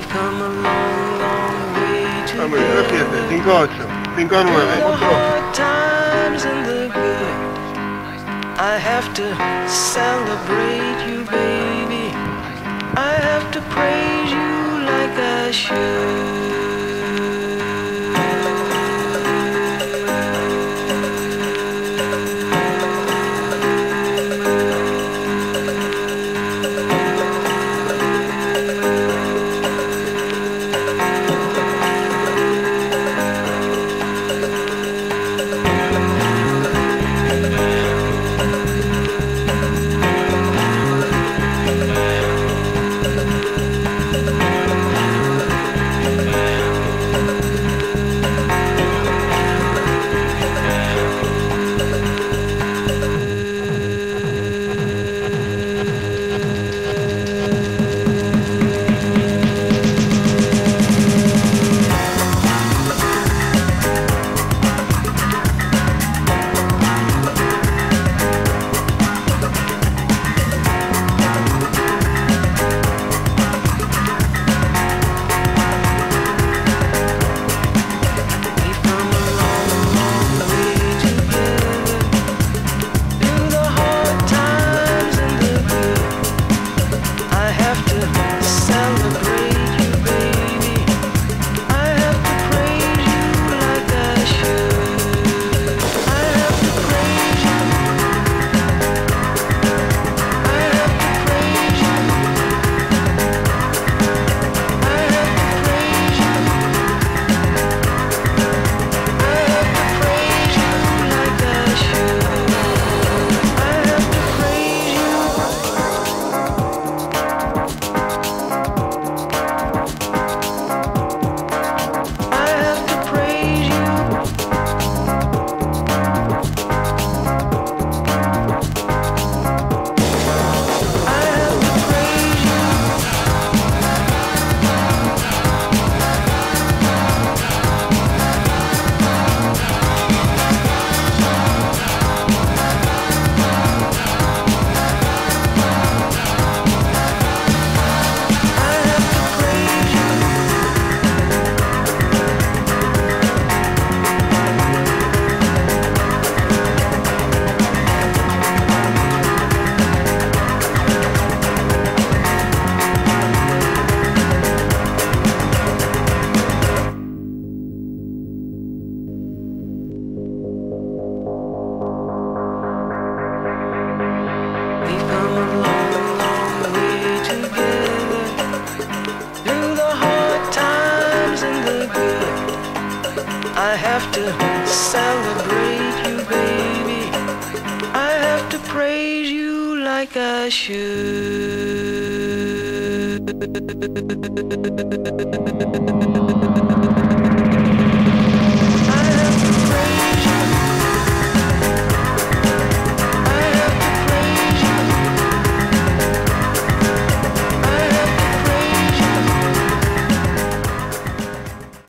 come a long, long way Vabbè, together. siete, ti incrocio, Through the purtroppo. hard times and the good, I have to celebrate you, baby. I have to praise you like I should. I have to celebrate you, baby. I have to praise you like I should.